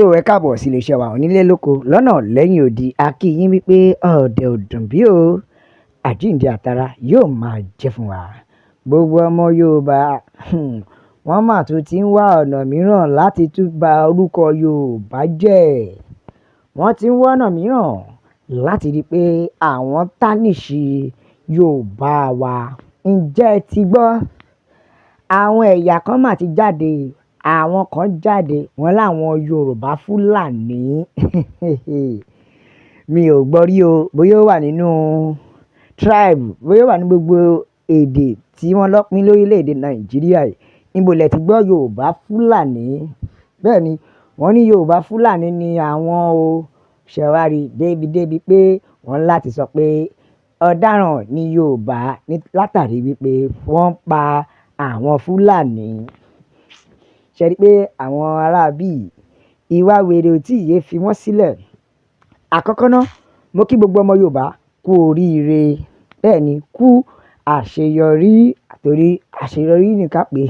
tó ẹ káàbọ̀ sí iléeṣẹ́ wa onílé lóko lọ́nà lẹ́yìn odi a kí yín wípé ọ̀dẹ̀ ọ̀dùn bí o àjíǹde àtara yóò máa jẹ́ fún wa gbogbo ọmọ Yorùbá wọ́n mà tún ti ń wá ọ̀nà mìíràn láti tún ba orúkọ Yorùbá jẹ́ wọ́n ti ń wá ọ̀nà mìíràn láti rí i pé àwọn tánìṣì Yorùbá wa ǹjẹ́ ẹ ti gbọ́ àwọn ẹ̀yà kan mà ti jáde àwọn kan jáde wọ́n láwọn Yorùbá Fúlàní mi ò gbọ́ rí o bóyá ó wà nínú tribe bóyá ó wà ní gbogbo èdè tí wọ́n lọ́pín lórílẹ̀‐èdè Nàìjíríà yìí níbo lẹ ti gbọ́ Yorùbá Fúlàní bẹ́ẹ̀ ni wọ́n ní Yorùbá Fúlàní ni àwọn o ṣẹ̀wárí débi pé wọ́n láti sọ pé ọ̀daràn ní Yorùbá látàrí wípé wọ́n pa àwọn Fúlàní ṣe rí pé àwọn aráabí ìwà wèrè ò tí ì yé fi wọ́n sílẹ̀ àkọ́kọ́ náà mo kí gbogbo ọmọ Yorùbá kú oríire bẹ́ẹ̀ ni kú àṣeyọrí torí àṣeyọrí nìkan pé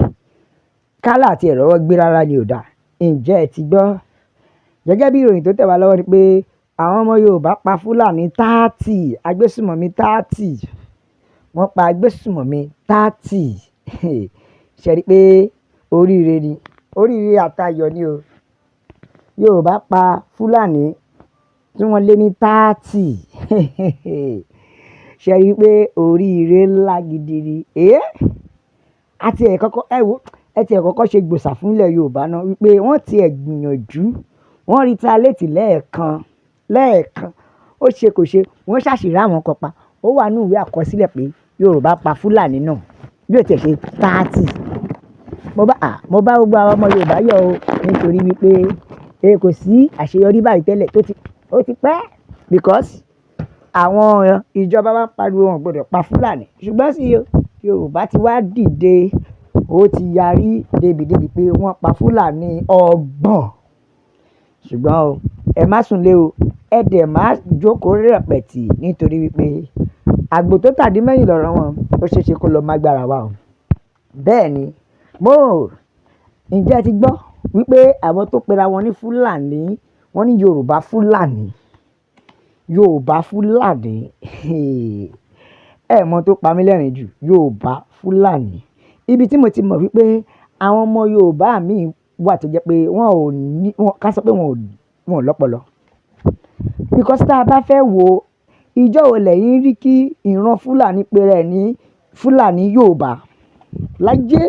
kálà àti ẹ̀rọ gbé rárá ni ò dáa ǹjẹ́ ẹ ti gbọ́ gẹ́gẹ́ bí ìròyìn tó tẹ̀ wá lọ́wọ́ ni pé àwọn ọmọ Yorùbá pa Fúlàní 30 agbésùmọ̀mí 30 wọ́n pa agbésùmọ̀mí 30 ṣe rí pé oríire ni oríire àtayọ̀ ni o Yorùbá pa Fúlàní tí wọ́n lé ní 30 ṣe rí pé oríire ńlá gidi ni àti ẹ̀ kọ́kọ́ ṣe gbòòsà fúnlẹ̀ Yorùbá náà wípé wọ́n ti ẹ̀ gbìyànjú wọ́n rí ta létí lẹ́ẹ̀kan ó ṣe kò ṣe wọ́n ṣàṣìrí àwọn kan pa ó wà ní ìwé àkọsílẹ̀ pé Yorùbá pa Fúlàní náà bí ó ti ṣe 30 mo bá gbogbo àwọn ọmọ Yorùbá yọ̀ o nítorí wípé kò sí àṣeyọrí báyìí tẹ́lẹ̀ ó ti pẹ́ because àwọn ìjọba wa pariwo wọn gbọ́dọ̀ pa Fúlàní ṣùgbọ́n sí Yorùbá ti wá dìde ó ti yarí débi pé wọ́n pa Fúlàní 30 ṣùgbọ́n o ẹ má sùn lé o ẹ dẹ̀ má jókòó rẹpẹ̀tì nítorí wípé àgbò tó tàdí mẹ́yìn lọ́rọ̀ wọn ó ṣeéṣe kó lọ má gbára wa o bẹ́ẹ̀ ni ǹjẹ́ ẹ ti gbọ́ wípé àwọn tó pera wọn ní Fúlàní wọ́n ní Yorùbá Fúlàní mọ tó pa mí lẹ́rìn jù Yorùbá Fúlàní ibi tí mo ti mọ̀ wípé àwọn ọmọ Yorùbá míì wà tó jẹ́ pé ká sọ pé wọn ò lọ́pọlọ because tá a bá fẹ́ wo ìjọ́ wo lẹ́yìn rí kí ìran Fúlàní pera ẹ̀ ní Fúlàní Yorùbá lájẹ́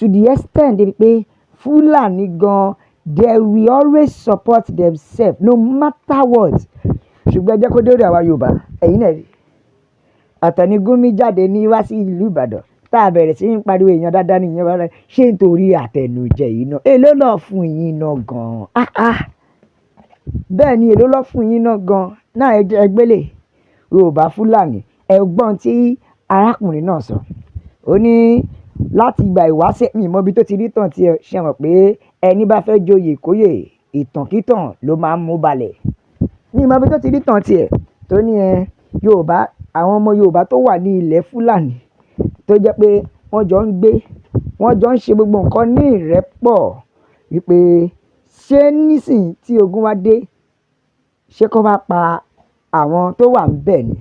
to the extent de pé Fúlàní gan they will always support themselves no matter what ṣùgbọ́n ẹ jẹ́ kó dórí àwa Yorùbá ẹ̀yin náà Ọ̀tọ̀ni Gúnmi jáde ní wá sí ìlú Ìbàdàn tá a bẹ̀rẹ̀ sí ń pariwo èèyàn dáadáa nìyẹn wá ṣé nítorí àtẹnujẹ yìí náà èló lọ fún yín náà gan-an bẹ́ẹ̀ ni èló lọ fún yín náà gan-an náà ẹgbẹ́lẹ̀ Yorùbá Fúlàní ẹ̀gbọ́n tí arákùnrin náà sọ ó ní láti ìgbà ìwáṣẹ̀ mi mọ́bi tó ti rí tàn tí ẹ ṣe mọ̀ pé ẹni bá fẹ́ joyè kóyè ìtànkítàn ló máa ń mú balẹ̀ ní mọ́bi tó ti rí tàn tí ẹ tó ní Yorùbá àwọn ọmọ Yorùbá tó wà ní ilẹ̀ Fúlàní tó jẹ́ pé wọ́n jọ ń gbé wọ́n jọ ń ṣe gbogbo nǹkan ní ìrẹ́pọ̀ wípé ṣé nísìnyí tí ogun wá dé ṣé kó bá pa àwọn tó wà ńbẹ̀ ni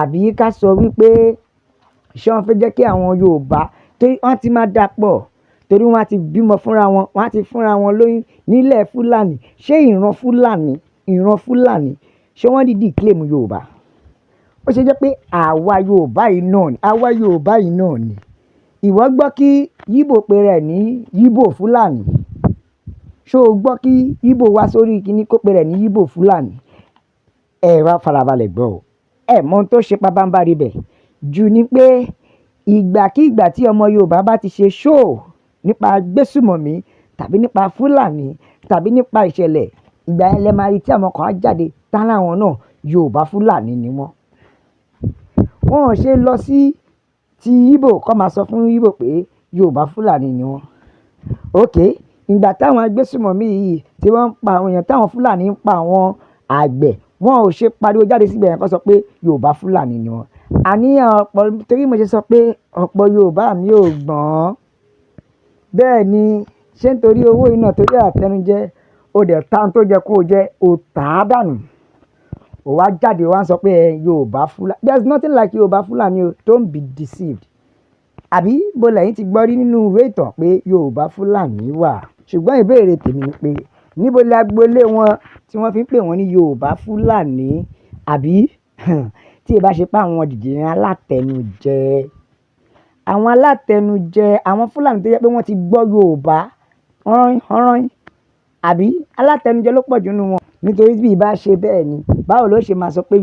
àbí ká sọ wípé ṣé wọ́n fẹ́ jẹ́ kí àwọn Yorùbá torí wọ́n ti máa dàpọ̀ torí wọ́n á ti bímọ fúnra wọn wọ́n á ti fúnra wọn lóyún nílẹ̀ Fúlàní ṣé ìran Fúlàní ṣé wọ́n dìdí claim Yorùbá ó ṣe jẹ́ pé àwa Yorùbá yìí náà ni ìwọ gbọ́ kí Yíbò pe rẹ̀ ní Yíbò Fúlàní ṣó o gbọ́ kí Yíbò wá sórí kíní kó pe rẹ̀ ní Yíbò Fúlàní ẹ wá farabalẹ̀ gbọ́ o ẹ mọ ohun tó ṣe pabambarì bẹ̀ jù ni pé ìgbàkígbà tí ọmọ Yorùbá bá ti ṣe ṣóò nípa gbésùmọ̀mí tàbí nípa Fúlàní tàbí nípa ìṣẹ̀lẹ̀ ìgbà yẹn lẹ máa rí tí àwọn kan á jáde tá láwọn náà Yorùbá Fúlàní ni wọ́n ò ṣe lọ sí ti Yíbò kọ́ máa sọ fún Yíbò pé Yorùbá Fúlàní ni wọ́n ìgbà táwọn agbésùmọ̀mí yìí tí wọ́n ń pa àwọn èèyàn táwọn Fúlàní ń pa àwọn àgbẹ̀ wọn ò ṣe pariwo jáde síbẹ̀ yẹn kó sọ pé Yorùbá Fúlàní ni wọ́n àníyàn ọ̀pọ̀ torí mo ṣe sọ pé ọ̀pọ̀ Yorùbá mi ò gbọ́n bẹ́ẹ̀ ni ṣé nítorí owó iná torí àtẹnujẹ o dẹ̀ ta ohun tó jẹ kó o jẹ o tà á dànù o wá jáde wá ń sọ pé Yorùbá Fúlàní there is nothing like Yorùbá Fúlàní o don't be deceived àbí bó lẹ́yìn ti gbọ́ rí nínú ìwé ìtàn pé Yorùbá Fúlàní wà ṣùgbọ́n ìbéèrè tèmi ni pé níbo ni agboolé wọn tí wọ́n fi ń pè wọ́n ní Yorùbá Fúlàní àbí tí ì bá ṣe pé àwọn dìdìrín alátẹnujẹ àwọn Fúlàní tó jẹ́ pé wọ́n ti gbọ́ Yorùbá ọ̀ràn àbí alátẹnujẹ ló pọ̀ jù nínú wọn nítorí bí ìbá ṣe bẹ́ẹ̀ ni báwo ló ṣe máa sọ pé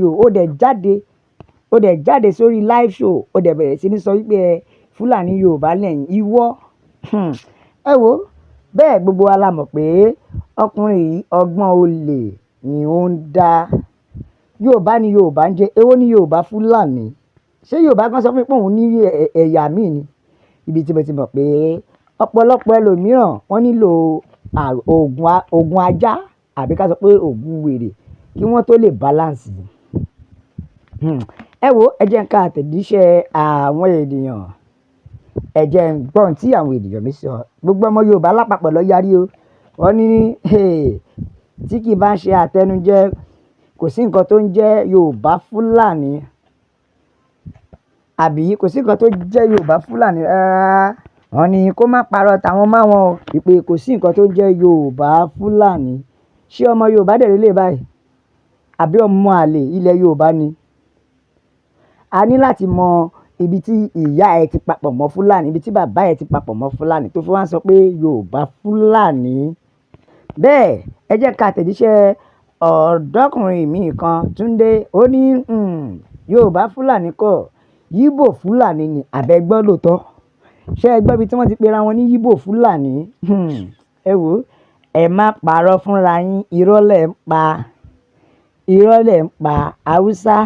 ó dẹ̀ jáde sórí live show ó dẹ̀ bẹ̀rẹ̀ sí ní sọ wípé Fúlàní Yorùbá lẹ́yìn ìwọ ẹ wo bẹ́ẹ̀ gbogbo wa la mọ̀ pé ọkùnrin yìí ọgbọ́n olè ni ó ń dá Yorùbá ni Yorùbá ń jẹ́ èwo ni Yorùbá Fúlàní ṣé Yorùbá kan sọ fún mi pé òun ní ẹ̀yà míì ni ibi tí mo ti mọ̀ pé ọ̀pọ̀lọpọ̀ ẹlòmíràn wọ́n nílò oògùn ajá àbí ká sọ pé oògùn wèrè kí wọ́n tó lè balance ẹ wo ẹ jẹ́ n ka àtẹ̀jíṣẹ́ àwọn ènìyàn ẹ jẹ́ n gbọ́n tí àwọn ènìyàn mi sọ gbogbo ọmọ Yorùbá lápapọ̀ ló yarí o wọ́n ní tí kì í bá ń ṣe àtẹnujẹ kò sí nǹkan tó ń jẹ́ Yorùbá Fúlàní àbí kò sí nǹkan tó jẹ́ Yorùbá Fúlàní rárá wọ́n ní kó má parọ́ tàwọn máwọn o ìpè kò sí nǹkan tó ń jẹ́ Yorùbá Fúlàní ṣé ọmọ Yorùbá dẹ̀ lélẹ̀ báyìí àbí ọmọ àlè ilẹ̀ Yorùbá ni a ní láti mọ ibi tí ìyá ẹ ti papọ̀ mọ́ Fúlàní ibi tí bàbá ẹ ti papọ̀ mọ́ Fúlàní tó fi wá sọ pé Yorùbá Fúlàní bẹ́ẹ̀ ẹ jẹ́ ká tẹ̀jíṣẹ́ ọ̀dọ́kùnrin mi kan Túndé ó ní Yorùbá Fúlàní kọ́ Yíbò Fúlàní ni àbẹ́gbọ́ lóòótọ́ ṣé ẹ gbọ́ ibi tí wọ́n ti pera wọn ní Yíbò Fúlàní ẹ wò ẹ má parọ́ fúnra yín irọ́ lẹ̀ ń pa Haúsá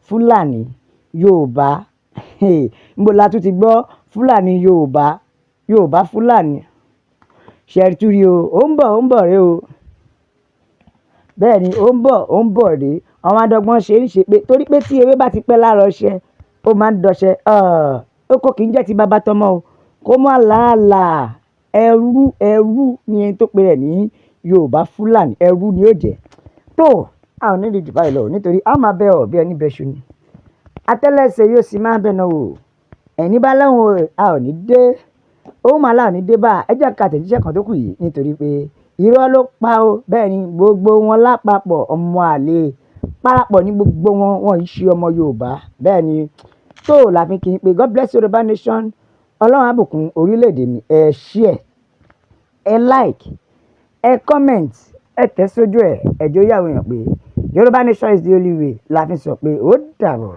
Fúlàní Yorùbá níbo la tún ti gbọ́ Fúlàní Yorùbá Fúlàní ṣẹ́ẹ̀túrí o ó ń bọ̀ rẹ o bẹ́ẹ̀ ni ó ń bọ̀ rẹ àwọn adọ́gbọ́n ṣe é ṣe pé torí pé tí ewé bá ti pẹ́ lára ọṣẹ ó máa ń dọṣẹ ó kò kì í jẹ́ ti bàbá tọmọ o kó má làálàá ẹrú ni ẹni tó pe rẹ̀ ní Yorùbá Fúlàní ẹrú ni ó jẹ́ tó a ò ní lè jù báyìí lọ nítorí a máa bẹ ọ̀ bí ẹni bẹ́ṣu ni atẹ́lẹsẹ̀ yóò sì máa bẹ̀nà wò ẹni bá láwọn a ò ní dé ó máa láwọn ní dé bá ẹ jẹ́ ká tẹ̀jíṣẹ́ kan tó kù yìí nítorí pé irọ́ ló pa o bẹ́ẹ̀ ni gbogbo wọn lápapọ̀ ọmọ àlè parapọ̀ ní gbogbo wọn yìí ṣe ọmọ Yorùbá bẹ́ẹ̀ ni tó láfi kí n pé God bless Yorùbá nation ọlọ́run àbùkún orílẹ̀-èdè mi ẹ share ẹ like ẹ comment ẹ tẹ̀ sójú ẹ ẹjọ́ yàwó yàn pé Yorùbá nation is the only way láfi sọ pé ó dàbọ̀.